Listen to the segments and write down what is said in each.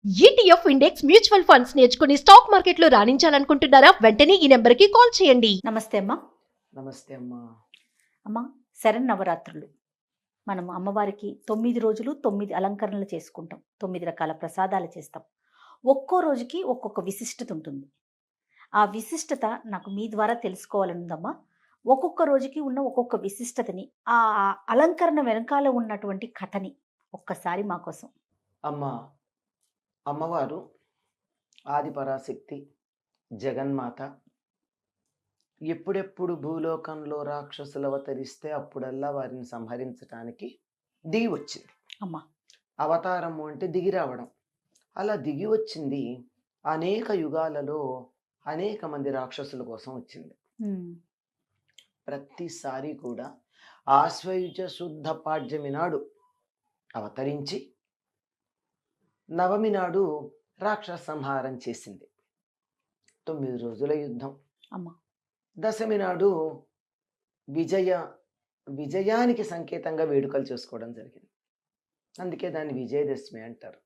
ETF index mutual funds నేర్చుకుని stock మార్కెట్లో రాణించాలనుకుంటున్నారా? వెంటనే ఈ నెంబర్కి కాల్ చేయండి. నమస్తే అమ్మా. నమస్తే అమ్మా. అమ్మా, శరన్నవరాత్రులు మనం అమ్మవారికి 9 రోజులు 9 అలంకరణలు చేసుకుంటాం. 9 రకాల ప్రసాదాలు చేస్తాం. ఒక్కో రోజుకి ఒక్కొక్క విశిష్టత ఉంటుంది. ఆ విశిష్టత నాకు మీ ద్వారా తెలుసుకోవాలని ఉందమ్మా. ఒక్కొక్క రోజుకి ఉన్న ఒక్కొక్క విశిష్టతని, ఆ అలంకరణ వెనకాల ఉన్నటువంటి కథని ఒక్కసారి మా కోసం. అమ్మా, అమ్మవారు ఆదిపరాశక్తి, జగన్మాత. ఎప్పుడెప్పుడు భూలోకంలో రాక్షసులు అవతరిస్తే అప్పుడల్లా వారిని సంహరించడానికి దిగి వచ్చింది. అమ్మా, అవతారము అంటే దిగి రావడం. అలా దిగి వచ్చింది అనేక యుగాలలో అనేక మంది రాక్షసుల కోసం వచ్చింది. ప్రతిసారి కూడా ఆశ్వయుజ శుద్ధ పాడ్యమి నాడు అవతరించి నవమి నాడు రాక్షస సంహారం చేసింది. 9 రోజుల యుద్ధం. అమ్మా, దశమి నాడు విజయానికి సంకేతంగా వేడుకలు చేసుకోవడం జరిగింది. అందుకే దాన్ని విజయదశమి అంటారు.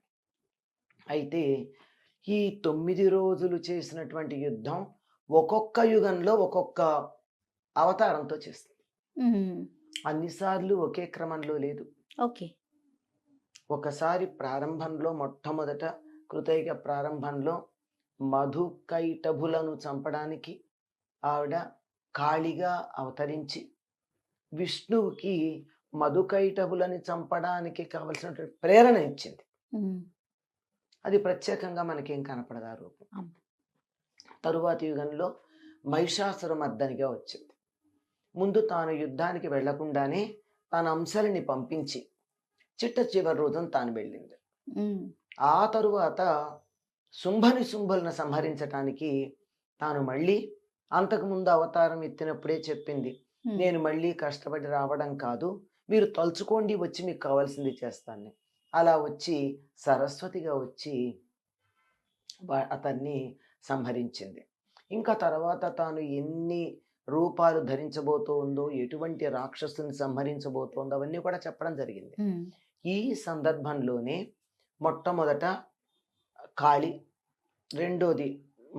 అయితే ఈ 9 రోజులు చేసినటువంటి యుద్ధం ఒక్కొక్క యుగంలో ఒక్కొక్క అవతారంతో చేస్తుంది. అన్నిసార్లు ఒకే క్రమంలో లేదు. ఓకే. ఒకసారి ప్రారంభంలో మొట్టమొదట కృతయుగ ప్రారంభంలో మధుకైటభులను చంపడానికి ఆవిడ కాళిగా అవతరించి విష్ణువుకి మధుకైటభులని చంపడానికి కావలసినటువంటి ప్రేరణ ఇచ్చింది. అది ప్రత్యేకంగా మనకేం కనపడదు ఆ రూపం. తరువాతి యుగంలో మహిషాసురమర్దనిగా వచ్చింది. ముందు తాను యుద్ధానికి వెళ్లకుండానే తన అంశాలని పంపించి చిట్ట చివరి రోజున తాను వెళ్ళింది. ఆ తరువాత శుంభులను సంహరించటానికి తాను మళ్ళీ అంతకుముందు అవతారం ఎత్తినప్పుడే చెప్పింది, నేను మళ్ళీ కష్టపడి రావడం కాదు, మీరు తలుచుకోండి, వచ్చి మీకు కావాల్సింది చేస్తాను. అలా వచ్చి సరస్వతిగా వచ్చి అతన్ని సంహరించింది. ఇంకా తర్వాత తాను ఎన్ని రూపాలు ధరించబోతోందో, ఎటువంటి రాక్షసుని సంహరించబోతోందో అవన్నీ కూడా చెప్పడం జరిగింది. ఈ సందర్భంలోనే మొట్టమొదట కాళి, రెండోది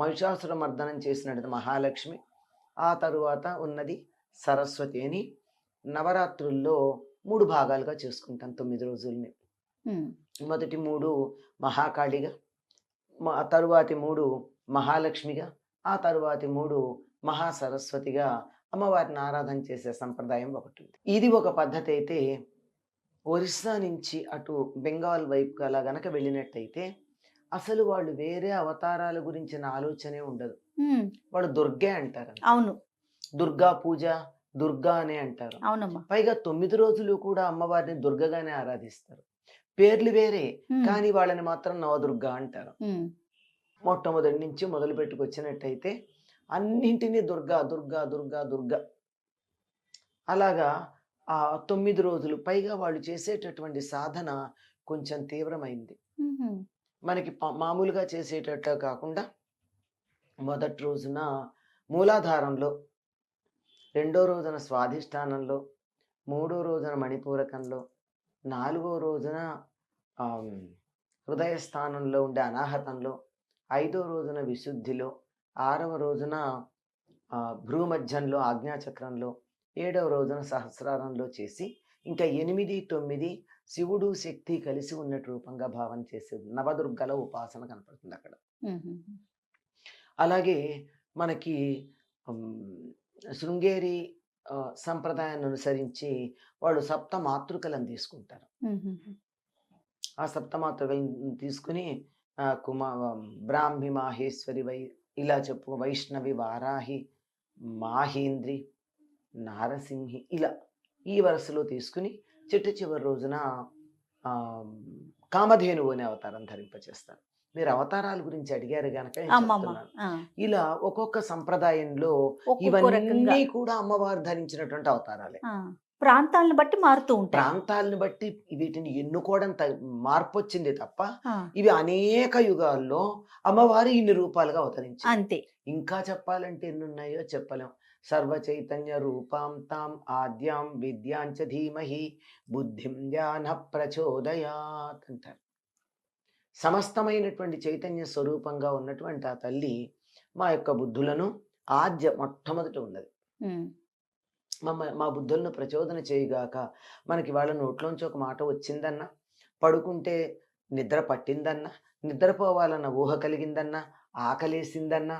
మహిషాసుర మర్దనం చేసినది మహాలక్ష్మి, ఆ తరువాత ఉన్నది సరస్వతి అని నవరాత్రుల్లో 3 భాగాలుగా చేసుకుంటాం 9 రోజుల్ని. మొదటి 3 మహాకాళిగా, తరువాతి 3 మహాలక్ష్మిగా, ఆ తరువాతి 3 మహాసరస్వతిగా అమ్మవారిని ఆరాధన చేసే సంప్రదాయం ఒకటి ఉంది. ఇది ఒక పద్ధతి. అయితే ఒరిస్సా నుంచి అటు బెంగాల్ వైపు అలా గనక వెళ్ళినట్టయితే అసలు వాళ్ళు వేరే అవతారాల గురించిన ఆలోచనే ఉండదు. వాళ్ళు దుర్గే అంటారు. అవును, దుర్గా పూజ, దుర్గా అనే అంటారు. అవునమ్మా. పైగా 9 రోజులు కూడా అమ్మవారిని దుర్గగానే ఆరాధిస్తారు. పేర్లు వేరే, కానీ వాళ్ళని మాత్రం నవదుర్గా అంటారు. మొట్టమొదటి నుంచి మొదలు పెట్టుకొచ్చినట్టయితే అన్నింటినీ దుర్గా దుర్గా దుర్గా దుర్గా. అలాగా ఆ 9 రోజులు పైగా వాళ్ళు చేసేటటువంటి సాధన కొంచెం తీవ్రమైంది. మనకి మామూలుగా చేసేటట్టు కాకుండా మొదటి రోజున మూలాధారంలో, రెండో రోజున స్వాధిష్టానంలో, మూడో రోజున మణిపూరకంలో, 4వ రోజున హృదయ స్థానంలో ఉండే అనాహతంలో, 5వ రోజున విశుద్ధిలో, 6వ రోజున భ్రూమధ్యంలో ఆజ్ఞాచక్రంలో, 7వ రోజున సహస్రారంలో చేసి, ఇంకా 8, 9 శివుడు శక్తి కలిసి ఉన్నట్టు రూపంగా భావన చేసేది నవదుర్గల ఉపాసన కనపడుతుంది అక్కడ. అలాగే మనకి శృంగేరి సంప్రదాయాన్ని అనుసరించి వాళ్ళు సప్త మాతృకలను తీసుకుంటారు. ఆ సప్త మాతృకలను తీసుకుని బ్రాహ్మి, మాహేశ్వరి, ఇలా చెప్పు, వైష్ణవి, వారాహి, మాహేంద్రి, నారసింహి, ఇలా ఈ వరుసలో తీసుకుని చిట్ట చివరి రోజున కామధేనువు అనే అవతారం ధరింపచేస్తారు. మీరు అవతారాల గురించి అడిగారు గనక ఇలా ఒక్కొక్క సంప్రదాయంలో ఇవన్నీ కూడా అమ్మవారు ధరించినటువంటి అవతారాలే. ప్రాంతాలను బట్టి మారుతూ ఉంటాయి. ప్రాంతాలను బట్టి వీటిని ఎన్నుకోవడం మార్పు వచ్చింది తప్ప ఇవి అనేక యుగాల్లో అమ్మవారు ఇన్ని రూపాలుగా అవతరించారు. అంతే. ఇంకా చెప్పాలంటే ఎన్ని ఉన్నాయో చెప్పలేం. సర్వ చైతన్య రూపాం తాం ఆద్యాం విద్యాంచ ధీమహి బుద్ధిం జ్ఞాన ప్రచోదయాత్ అంటారు. సమస్తమైనటువంటి చైతన్య స్వరూపంగా ఉన్నటువంటి ఆ తల్లి మా యొక్క బుద్ధులను మొట్టమొదట ఉన్నది. ఉమ్, మా బుద్ధులను ప్రచోదన చేయుగాక. మనకి వాళ్ళ నోట్లోంచి ఒక మాట వచ్చిందన్నా, పడుకుంటే నిద్ర పట్టిందన్నా, నిద్రపోవాలన్న ఊహ కలిగిందన్నా, ఆకలేసిందన్నా,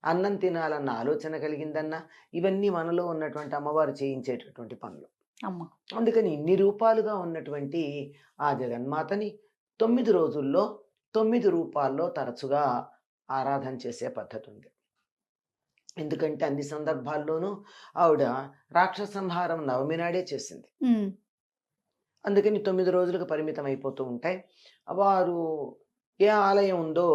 అన్నం తినాలన్న ఆలోచన కలిగిందన్నా, ఇవన్నీ మనలో ఉన్నటువంటి అమ్మవారు చేయించేటటువంటి పనులు. అమ్మ. అందుకని ఇన్ని రూపాలుగా ఉన్నటువంటి ఆ జగన్మాతని 9 రోజుల్లో 9 రూపాల్లో తరచుగా ఆరాధన చేసే పద్ధతి ఉంది. ఎందుకంటే అన్ని సందర్భాల్లోనూ ఆవిడ రాక్షస సంహారం నవమి నాడే చేసింది. ఉమ్, అందుకని 9 రోజులకు పరిమితం అయిపోతూ ఉంటాయి. వారు ఏ ఆలయం ఉందో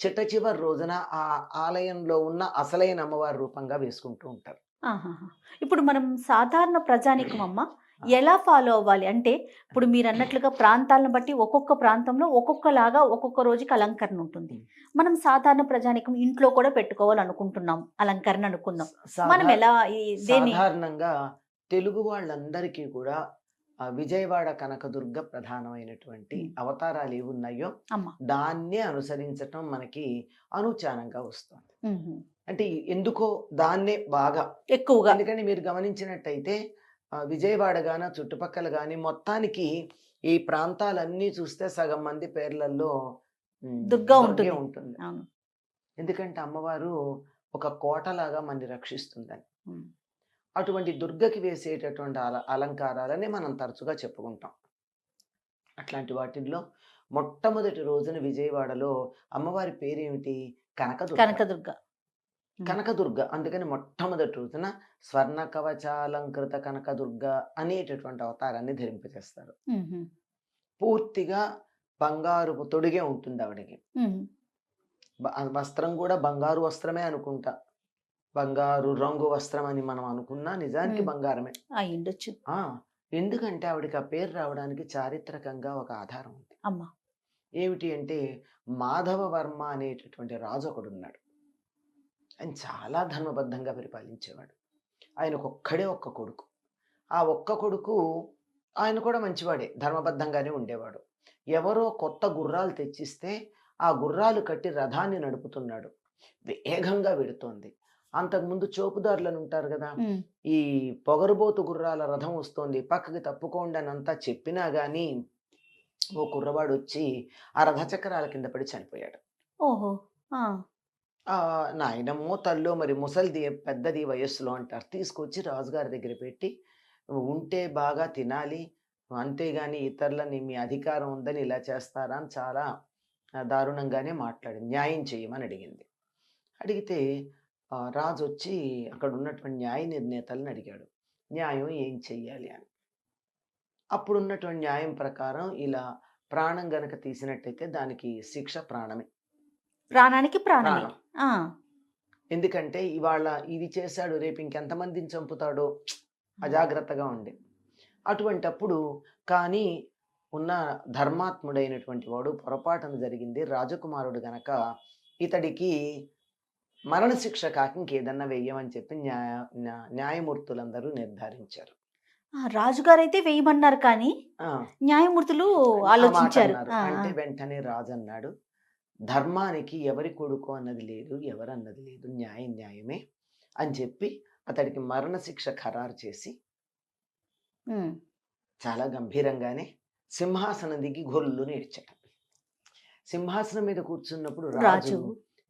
చిట్ట చివరి రోజున ఆ ఆలయంలో ఉన్న అసలైన అమ్మవారి రూపంగా వేసుకుంటూ ఉంటారు. ఆహాహా. ఇప్పుడు మనం సాధారణ ప్రజానికం అమ్మ ఎలా ఫాలో అవ్వాలి అంటే, ఇప్పుడు మీరు అన్నట్లుగా ప్రాంతాలను బట్టి ఒక్కొక్క ప్రాంతంలో ఒక్కొక్కలాగా ఒక్కొక్క రోజుకి అలంకరణ ఉంటుంది. మనం సాధారణ ప్రజానికం ఇంట్లో కూడా పెట్టుకోవాలనుకుంటున్నాం, అలంకరణ అనుకున్నాం. మనం సాధా ఎలా దేన్ని? సాధారణంగా తెలుగు వాళ్ళందరికీ కూడా విజయవాడ కనకదుర్గ ప్రధానమైనటువంటి అవతారాలు ఏవి ఉన్నాయో అమ్మ. దాన్నే అనుసరించటం మనకి అనుచానంగా వస్తుంది. ఉహు. అంటే ఎందుకో దాన్నే బాగా ఎక్కువగా. ఎందుకంటే మీరు గమనించినట్టయితే విజయవాడ గాన చుట్టుపక్కల కానీ మొత్తానికి ఈ ప్రాంతాలన్నీ చూస్తే సగం మంది పేర్లలో దుర్గా దుర్గే ఉంటుంది. ఉంటుంది. అవును. ఎందుకంటే అమ్మవారు ఒక కోటలాగా మనని రక్షిస్తుందని. ఉమ్. అటువంటి దుర్గకి వేసేటటువంటి అలంకారాలని మనం తరచుగా చెప్పుకుంటాం. అట్లాంటి వాటిల్లో మొట్టమొదటి రోజున విజయవాడలో అమ్మవారి పేరేమిటి? కనకదుర్గ. కనకదుర్గ. కనకదుర్గ. అందుకని మొట్టమొదటి రోజున స్వర్ణ కవచాలంకృత కనకదుర్గ అనేటటువంటి అవతారాన్ని ధరింపజేస్తారు. ఉహు. పూర్తిగా బంగారు తొడిగే ఉంటుంది ఆవిడకి. ఉహు. వస్త్రం కూడా బంగారు వస్త్రమే అనుకుంటా. బంగారు రంగు వస్త్రం అని మనం అనుకున్నా నిజానికి బంగారమే అయ్యుండొచ్చు. ఎందుకంటే ఆవిడకి ఆ పేరు రావడానికి చారిత్రకంగా ఒక ఆధారం ఉంది. అమ్మ. ఏమిటి అంటే మాధవ వర్మ అనేటటువంటి రాజు ఒకడున్నాడు. ఆయన చాలా ధర్మబద్ధంగా పరిపాలించేవాడు. ఆయనకు ఒక్క కొడుకు. ఆ ఒక్క కొడుకు ఆయన కూడా మంచివాడే, ధర్మబద్ధంగానే ఉండేవాడు. ఎవరో కొత్త గుర్రాలు తెచ్చిస్తే ఆ గుర్రాలు కట్టి రథాన్ని నడుపుతున్నాడు. వేగంగా వెడుతోంది. అంతకుముందు చోపుదారులను ఉంటారు కదా, ఈ పొగరుబోతు గుర్రాల రథం వస్తోంది, పక్కకి తప్పుకోండి అని అంతా చెప్పినా గానీ ఓ కుర్రవాడు వచ్చి ఆ రథచక్రాల కింద పడి చనిపోయాడు. ఓహో. నాయనమ్మో తల్లో మరి ముసలిది పెద్దది వయస్సులో అంటారు. తీసుకొచ్చి రాజుగారి దగ్గర పెట్టి, ఉంటే బాగా తినాలి, అంతేగాని ఇతరులని మీ అధికారం ఉందని ఇలా చేస్తారా అని చాలా దారుణంగానే మాట్లాడింది. న్యాయం చేయమని అడిగింది. అడిగితే రాజు వచ్చి అక్కడ ఉన్నటువంటి న్యాయ నిర్ణేతలను అడిగాడు, న్యాయం ఏం చెయ్యాలి అని. అప్పుడున్నటువంటి న్యాయం ప్రకారం ఇలా ప్రాణం గనక తీసినట్టయితే దానికి శిక్ష ప్రాణమే. ప్రాణానికి ప్రాణమే. ఎందుకంటే ఇవాళ ఇది చేశాడు, రేపు ఇంకెంతమందిని చంపుతాడో అజాగ్రత్తగా ఉండే. అటువంటప్పుడు కానీ ఉన్న ధర్మాత్ముడైనటువంటి వాడు పొరపాటున జరిగింది, రాజకుమారుడు గనక ఇతడికి మరణశిక్ష కాక ఇంకేదన్నా వెయ్యమని చెప్పి న్యాయమూర్తులందరూ నిర్ధారించారు. రాజుగారైతే వేయమన్నారు కానీ న్యాయమూర్తులు ఆలోచించారు. అంటే వెంటనే రాజు అన్నాడు, ధర్మానికి ఎవరి కొడుకు అన్నది లేదు, ఎవరన్నది లేదు, న్యాయమే అని చెప్పి అతడికి మరణశిక్ష ఖరారు చేసి చాలా గంభీరంగానే సింహాసనం దిగి గొల్లు నేర్చాడు. సింహాసనం మీద కూర్చున్నప్పుడు రాజు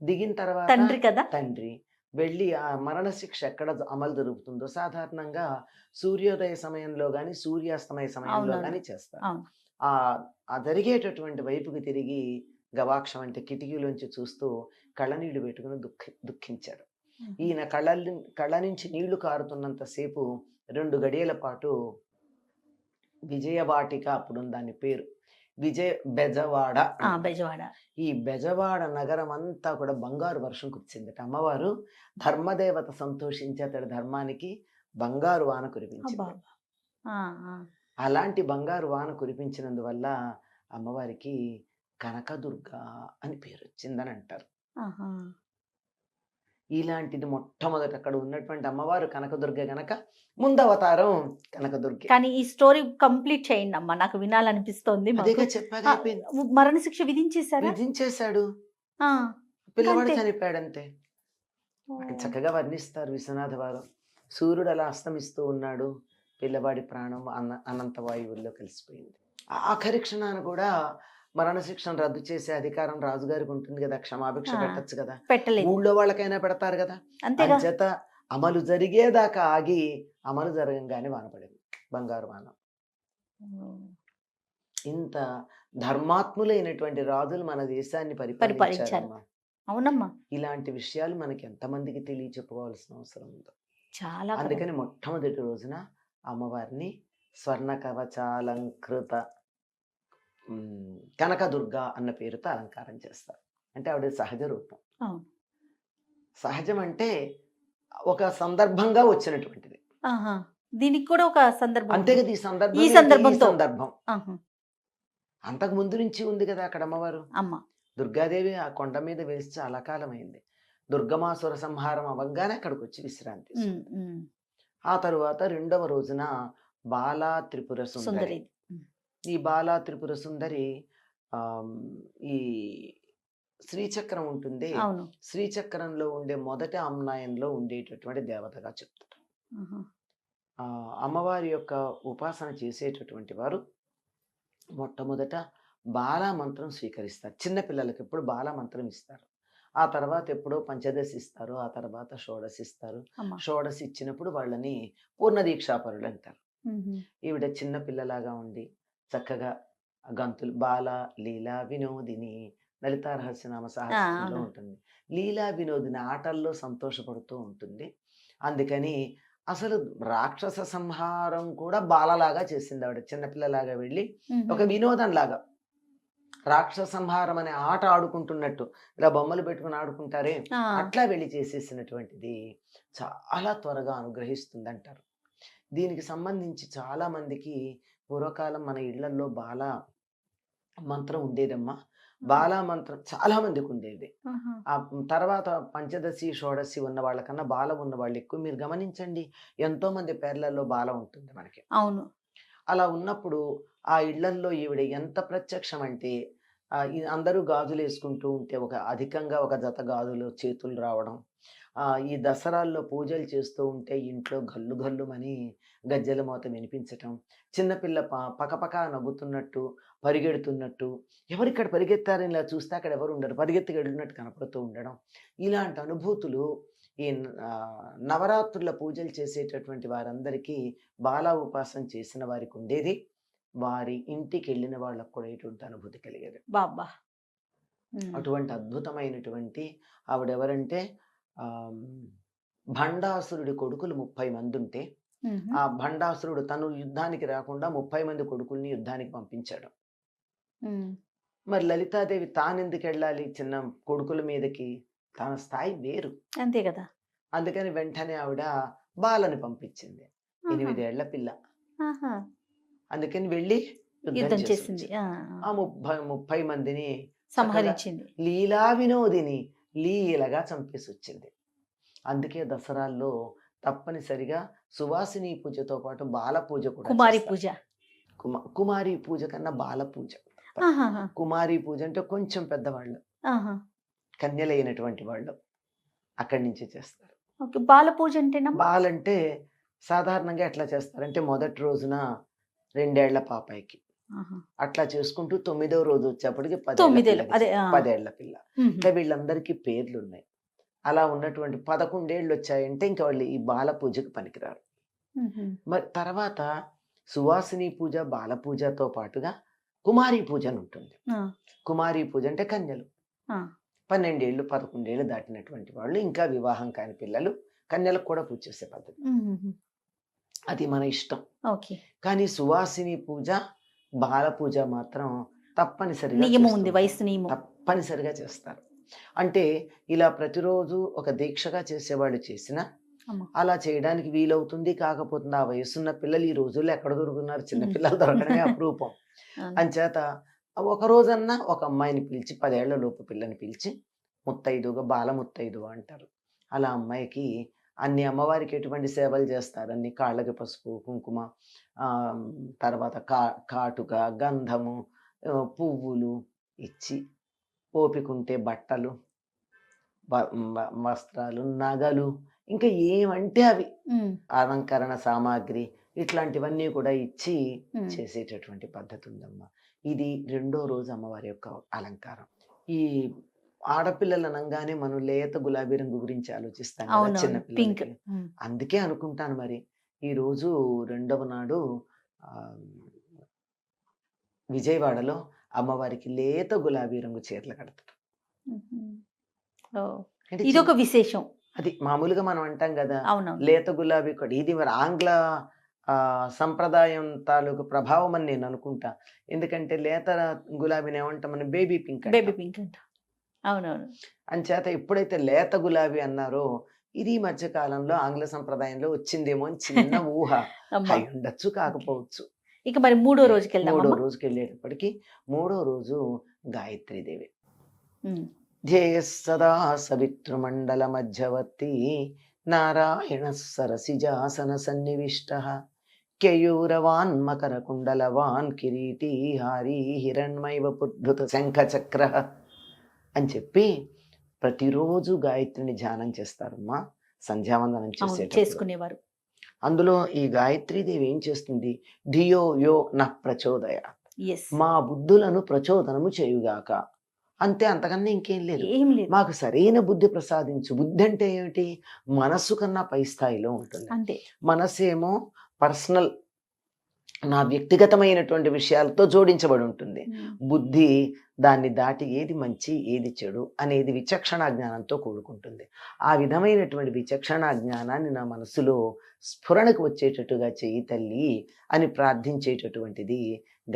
దిగిన తర్వాత తండ్రి కదా, తండ్రి వెళ్ళి ఆ మరణశిక్ష ఎక్కడ అమలు జరుగుతుందో సాధారణంగా సూర్యోదయ సమయంలో కానీ సూర్యాస్తమయ సమయంలో కానీ చేస్తారు. ఆ జరిగేటటువంటి వైపుకి తిరిగి గవాక్షం అంటే కిటికీలోంచి చూస్తూ కళ్ళనీళ్లు పెట్టుకుని దుఃఖించాడు. ఈయన కళ్ళ నుంచి నీళ్లు కారుతున్నంతసేపు 2 గడియల పాటు విజయవాటిక, అప్పుడు దాని పేరు బెజవాడ. ఈ బెజవాడ నగరం అంతా కూడా బంగారు వర్షం కురిసిందట. అమ్మవారు ధర్మదేవత సంతోషించి అతడి ధర్మానికి బంగారు వాన కురిపించింది. అలాంటి బంగారు వాన కురిపించినందువల్ల అమ్మవారికి కనకదుర్గ అని పేరు వచ్చిందని అంటారు. ఇలాంటిది మొట్టమొదట అక్కడ ఉన్నటువంటి అమ్మవారు కనకదుర్గ గనక ముందు అవతారం కనకదుర్గ. కానీ ఈ స్టోరీ కంప్లీట్ చేయండి అమ్మా, నాకు వినాలనిపిస్తోంది. మాకు. అదేగా చెప్పాక ఆ, అయిపోయింది. మరణశిక్ష విధించేశారా? విధించేశాడు, ఆ, పిల్లవాడు అంతే. చనిపోయాడంతే. ఆయన చక్కగా వర్ణిస్తారు విశ్వనాథ వారు. సూర్యుడు అలా అస్తమిస్తూ ఉన్నాడు, పిల్లవాడి ప్రాణం అనంత వాయువుల్లో కలిసిపోయింది. ఆఖరి క్షణాన కూడా మరణశిక్షను రద్దు చేసే అధికారం రాజుగారికి ఉంటుంది కదా, క్షమాభిక్ష ఆ. పెట్టచ్చు కదా, పెట్టలేదు ఊళ్ళో వాళ్ళకైనా పెడతారు కదా. అంతేగా. అంచేత అమలు జరిగేదాకా ఆగి అమలు జరగంగానే వాన పడింది, బంగారు వాన. ఇంత ధర్మాత్ములైనటువంటి రాజులు మన దేశాన్ని పరిపాలించారమ్మా. అవునమ్మా, ఇలాంటి విషయాలు మనకి ఎంతమందికి తెలియచెప్పుకోవాల్సిన అవసరం ఉందో. చాలా కదా. అందుకని మొట్టమొదటి రోజున అమ్మవారిని స్వర్ణ కవచాలంకృత కనకదుర్గ అన్న పేరుతో అలంకారం చేస్తారు. అంటే ఆవిడ సహజ రూపం. అవును. సహజం అంటే ఒక సందర్భంగా వచ్చినటువంటిది. ఆహా. దీనికి కూడా ఒక సందర్భం అంతే ఉంది. కదా, ఈ సందర్భం ఈ ఏంటి? సందర్భంతో. సందర్భం ఆహా. అంతకు ముందు నుంచి ఉంది కదా అక్కడ అమ్మవారు. అమ్మ. దుర్గాదేవి ఆ కొండ మీద వెలిసి చాలా కాలం అయింది. దుర్గమాసుర సంహారం అవ్వగానే అక్కడికి వచ్చి విశ్రాంతి తీసుకుంది. ఆ తరువాత రెండవ రోజున బాలా త్రిపుర సుందరి. సుందరి. ఈ బాలా త్రిపుర సుందరి ఈ శ్రీచక్రం ఉంటుంది, అవును. శ్రీచక్రంలో ఉండే మొదటి అమ్నాయంలో ఉండేటటువంటి దేవతగా చెప్తారు. ఆహా. అమ్మవారి యొక్క ఉపాసన చేసేటటువంటి వారు మొట్టమొదట బాలా మంత్రం స్వీకరిస్తారు. చిన్నపిల్లలకి ఎప్పుడు బాలా మంత్రం ఇస్తారు, ఆ తర్వాత ఎప్పుడో పంచదశి ఇస్తారు, ఆ తర్వాత షోడశి ఇస్తారు. అమ్మ. షోడశి ఇచ్చినప్పుడు వాళ్ళని పూర్ణ దీక్షాపరులు అంటారు. మ్మ్. ఈవిడ చిన్న పిల్లలాగా ఉండి చక్కగా గంతులు బాల లీలా వినోదిని లలితా రహస్యనామ సహస్రంలో అవును. ఉంటుంది. లీలా వినోదిని ఆటల్లో సంతోషపడుతూ ఉంటుంది. అందుకని అసలు రాక్షస సంహారం కూడా బాలలాగా చేసింది ఆవిడ. చిన్నపిల్లలాగా వెళ్ళి ఒక వినోదం లాగా రాక్షస సంహారం అనే ఆట ఆడుకుంటున్నట్టు, ఇలా బొమ్మలు పెట్టుకుని ఆడుకుంటారే ఆ. అట్లా వెళ్ళి చేసేసినటువంటిది చాలా త్వరగా అనుగ్రహిస్తుంది అంటారు. దీనికి సంబంధించి చాలా మందికి పూర్వకాలం మన ఇళ్లలో బాలా మంత్రం ఉండేదమ్మా. బాలా మంత్రం చాలా మందికి ఉండేది. ఆహా. ఆ తర్వాత పంచదశి షోడశి ఉన్న వాళ్ళకన్నా బాల ఉన్న వాళ్ళు ఎక్కువ. మీరు గమనించండి, ఎంతో మంది పేర్లలో బాల ఉంటుంది మనకి. అవును. అలా ఉన్నప్పుడు ఆ ఇళ్లల్లో ఈవిడ ఎంత ప్రత్యక్షం అంటే అందరూ గాజులు వేసుకుంటూ ఉంటే అధికంగా ఒక జత గాజులు చేతులు రావడం, ఈ దసరాల్లో పూజలు చేస్తూ ఉంటే ఇంట్లో గల్లు గల్లుమని గజ్జెల మోత వినిపించటం, చిన్నపిల్ల పకపక నవ్వుతున్నట్టు పరిగెడుతున్నట్టు, ఎవరిక్కడ పరిగెత్తారని ఇలా చూస్తే అక్కడ ఎవరు ఉండరు, పరిగెత్తి వెళ్ళినట్టు కనపడుతూ ఉండడం, ఇలాంటి అనుభూతులు ఈ నవరాత్రుల పూజలు చేసేటటువంటి వారందరికీ బాలా ఉపాసన చేసిన వారికి ఉండేది. వారి ఇంటికి వెళ్ళిన వాళ్ళకు కూడా ఇటువంటి అనుభూతి కలిగేది. బాబా. అటువంటి అద్భుతమైనటువంటి ఆవిడెవరంటే భండాసురుడి కొడుకులు 30 మంది ఉంటే ఆ భండాసురుడు తను యుద్ధానికి రాకుండా 30 మంది కొడుకుల్ని యుద్ధానికి పంపించాడు. మరి లలితాదేవి తానెందుకు వెళ్ళాలి చిన్న కొడుకుల మీదకి? తన స్థాయి వేరు, అంతే కదా. అందుకని వెంటనే ఆవిడ బాలని పంపించింది. 8 ఏళ్ల పిల్ల. అందుకని వెళ్ళి యుద్ధం చేసింది. ఆ 30 మందిని సంహరించింది. లీలా వినోదిని లీలగా చంపేసి వచ్చింది. అందుకే దసరాల్లో తప్పనిసరిగా సువాసిని పూజతో పాటు బాల పూజ కూడా, కుమారి పూజ. కుమారి పూజ కన్నా బాల పూజ. కుమారి పూజ అంటే కొంచెం పెద్దవాళ్ళు, కన్యలైనటువంటి వాళ్ళు అక్కడి నుంచి చేస్తారు. బాల పూజ అంటే బాలంటే సాధారణంగా ఎట్లా చేస్తారంటే మొదటి రోజున 2 ఏళ్ల పాపాయికి అట్లా చేసుకుంటూ 9వ రోజు వచ్చేప్పటికి 10 ఏళ్ల పిల్ల. అంటే వీళ్ళందరికీ పేర్లు ఉన్నాయి. అలా ఉన్నటువంటి 11 ఏళ్ళు వచ్చాయంటే ఇంకా వాళ్ళు ఈ బాల పూజకు పనికిరారు. మరి తర్వాత సువాసిని పూజ బాల పూజతో పాటుగా కుమారి పూజ అని ఉంటుంది. కుమారి పూజ అంటే కన్యలు, 12 ఏళ్ళు 11 ఏళ్ళు దాటినటువంటి వాళ్ళు, ఇంకా వివాహం కాని పిల్లలు, కన్యలకు కూడా పూజ చేసే పద్ధతి. అది మన ఇష్టం. కానీ సువాసిని పూజ బాల పూజ మాత్రం తప్పనిసరిగా తప్పనిసరిగా చేస్తారు. అంటే ఇలా ప్రతిరోజు ఒక దీక్షగా చేసేవాళ్ళు చేసినా అలా చేయడానికి వీలవుతుంది. కాకపోతుంది ఆ వయసున్న పిల్లలు ఈ రోజుల్లో ఎక్కడ దొరుకుతున్నారు? చిన్నపిల్లలు దొరకడమే అపురూపం. అంచేత ఒక రోజన్నా ఒక అమ్మాయిని పిలిచి 10 ఏళ్ల లోపు పిల్లని పిలిచి ముత్తైదుగా బాల ముత్తైదు అంటారు. అలా అమ్మాయికి అన్ని అమ్మవారికి ఎటువంటి సేవలు చేస్తారు, అన్ని కాళ్ళకి పసుపు కుంకుమ, ఆ, తర్వాత కాటుక గంధము, పువ్వులు ఇచ్చి, ఓపికంటే బట్టలు, వస్త్రాలు, నగలు, ఇంకా ఏమంటే అవి అలంకరణ సామాగ్రి ఇట్లాంటివన్నీ కూడా ఇచ్చి చేసేటటువంటి పద్ధతి ఉందమ్మా. ఇది 2వ రోజు అమ్మవారి యొక్క అలంకారం. ఈ ఆడపిల్లలు అనగానే మనం లేత గులాబీ రంగు గురించి ఆలోచిస్తాం కదా చిన్న పిల్లలకి. అందుకే అనుకుంటాను మరి ఈ రోజు 2వ నాడు విజయవాడలో అమ్మవారికి లేత గులాబీ రంగు చీరలు కడతారు. ఇది ఒక విశేషం. అది మామూలుగా మనం అంటాం కదా అవును, లేత గులాబీ కూడా. ఇది మరి ఆంగ్ల సంప్రదాయం తాలూకు ప్రభావం అని నేను అనుకుంటా. ఎందుకంటే లేత గులాబీని ఏమంటాం మనం, బేబీ పింక్. బేబీ పింక్ అంట. అవునవును. అంచేత ఎప్పుడైతే లేత గులాబీ అన్నారో ఇది ఈ మధ్య కాలంలో ఆంగ్ల సంప్రదాయంలో వచ్చిందేమో అని చిన్న ఊహ అయి ఉండొచ్చు, కాకపోవచ్చు. ఇక మరి 3వ రోజుకి వెళ్దాం. 3వ రోజుకి వెళ్ళేటప్పటికి 3వ రోజు గాయత్రీదేవి. ధ్యేయ సదా సవితృమండల మధ్యవర్తి నారాయణ సరసిజాసన సన్నివిష్ట కేయూరవాన్ మకర కుండలవాన్ కిరీటీ హారీ హిరణ్మైవ పుద్భుత శంఖచక్ర అని చెప్పి ప్రతిరోజు గాయత్రిని ధ్యానం చేస్తారమ్మా, సంధ్యావందనం చేసుకునేవారు. అందులో ఈ గాయత్రీదేవి ఏం చేస్తుంది, ధియో యో న ప్రచోదయ, మా బుద్ధులను ప్రచోదనము చేయుగాక, అంతే, అంతకన్నా ఇంకేం లేదు. మాకు సరైన బుద్ధి ప్రసాదించు. బుద్ధి అంటే ఏమిటి, మనస్సు కన్నా పై స్థాయిలో ఉంటుంది. అంతే. మనస్సు ఏమో పర్సనల్, నా వ్యక్తిగతమైనటువంటి విషయాలతో జోడించబడి ఉంటుంది. బుద్ధి దాన్ని దాటి ఏది మంచి ఏది చెడు అనేది విచక్షణా జ్ఞానంతో కూడుకుంటుంది. ఆ విధమైనటువంటి విచక్షణా జ్ఞానాన్ని నా మనసులో స్ఫురణకు వచ్చేటట్టుగా చెయ్యి తల్లి అని ప్రార్థించేటటువంటిది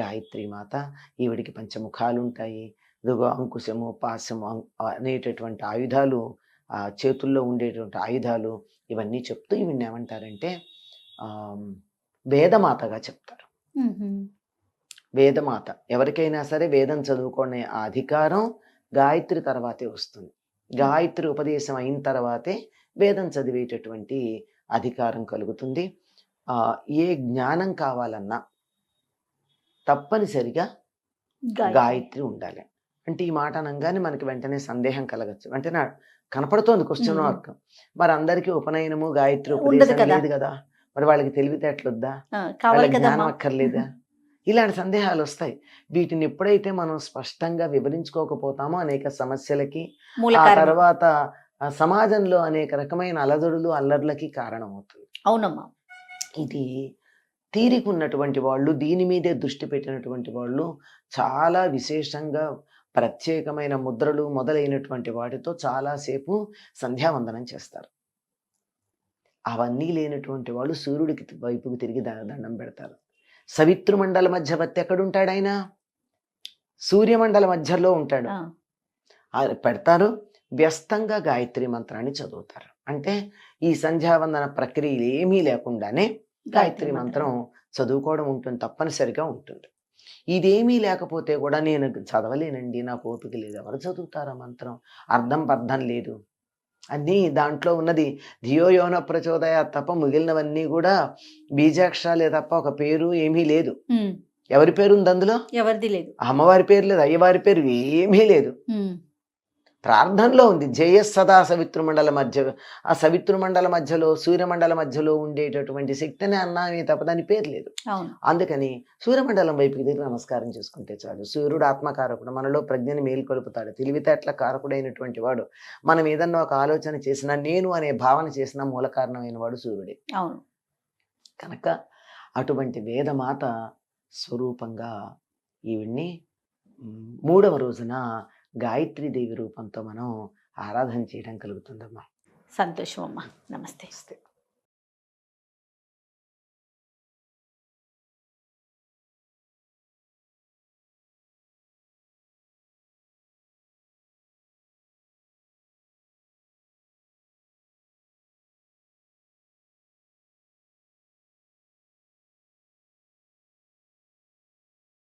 గాయత్రి మాత. ఈవిడికి పంచముఖాలు ఉంటాయి. ఇదిగో అంకుశము పాశము అనేటటువంటి ఆయుధాలు, ఆ చేతుల్లో ఉండేటువంటి ఆయుధాలు, ఇవన్నీ చెప్తూ ఈవిడ్ని ఏమంటారంటే వేదమాతగా చెప్తారు. వేదమాత. ఎవరికైనా సరే వేదం చదువుకునే ఆ అధికారం గాయత్రి తర్వాతే వస్తుంది. గాయత్రి ఉపదేశం అయిన తర్వాతే వేదం చదివేటటువంటి అధికారం కలుగుతుంది. ఏ జ్ఞానం కావాలన్నా తప్పనిసరిగా గాయత్రి ఉండాలి. అంటే ఈ మాట అనగానే మనకి వెంటనే సందేహం కలగచ్చు. వెంటనే కనపడుతోంది క్వశ్చన్ మార్క్. మరి అందరికీ ఉపనయనము గాయత్రి ఉపదేశం లేదు కదా, మరి వాళ్ళకి తెలివితేటలొద్దా, వాళ్ళకి జ్ఞానం అక్కర్లేదా, ఇలాంటి సందేహాలు వస్తాయి. వీటిని ఎప్పుడైతే మనం స్పష్టంగా వివరించుకోకపోతామో అనేక సమస్యలకి, ఆ తర్వాత సమాజంలో అనేక రకమైన అలజడులు అల్లర్లకి కారణమవుతుంది. అవునమ్మా. ఇది తీరికున్నటువంటి వాళ్ళు, దీని మీదే దృష్టి పెట్టినటువంటి వాళ్ళు చాలా విశేషంగా ప్రత్యేకమైన ముద్రలు మొదలైనటువంటి వాటితో చాలాసేపు సంధ్యావందనం చేస్తారు. అవన్నీ లేనటువంటి వాళ్ళు సూర్యుడికి వైపుకు తిరిగి దండం పెడతారు. సవితృమండల మధ్యవర్తి ఎక్కడుంటాడు ఆయన, సూర్యమండల మధ్యలో ఉంటాడు. పెడతారు, వ్యస్తంగా గాయత్రి మంత్రాన్ని చదువుతారు. అంటే ఈ సంధ్యావందన ప్రక్రియలు ఏమీ లేకుండానే గాయత్రి మంత్రం చదువుకోవడం ఉంటుంది, తప్పనిసరిగా ఉంటుంది. ఇదేమీ లేకపోతే కూడా నేను చదవలేనండి, నాకు ఓపిక లేదు, ఎవరు చదువుతారా మంత్రం, అర్థం లేదు, అన్నీ దాంట్లో ఉన్నది ధియో యోన ప్రచోదయ తప్ప మిగిలినవన్నీ కూడా బీజాక్షరాలే తప్ప ఒక పేరు ఏమీ లేదు. ఎవరి పేరు ఉంది అందులో, ఎవరిది లేదు. అమ్మవారి పేరు లేదు, అయ్యవారి పేరు ఏమీ లేదు. ప్రార్థనలో ఉంది జయ సదా సవితృమండల మధ్య. ఆ సవితృమండల మధ్యలో సూర్యమండల మధ్యలో ఉండేటటువంటి శక్తిని అన్నామే తప్ప దాని పేరు లేదు. అందుకని సూర్యమండలం వైపుకి తిరిగి నమస్కారం చేసుకుంటే చాలు. సూర్యుడు ఆత్మకారకుడు, మనలో ప్రజ్ఞని మేల్కొలుపుతాడు, తెలివితేటల కారకుడైనటువంటి వాడు. మనం ఏదన్నా ఒక ఆలోచన చేసినా, నేను అనే భావన చేసిన మూల కారణమైన వాడు సూర్యుడే. కనుక అటువంటి వేదమాత స్వరూపంగా ఈవిడ్ని 3వ రోజున గాయత్రీదేవి రూపంతో మనం ఆరాధన చేయడం కలుగుతుందమ్మా. సంతోషం అమ్మా. నమస్తే.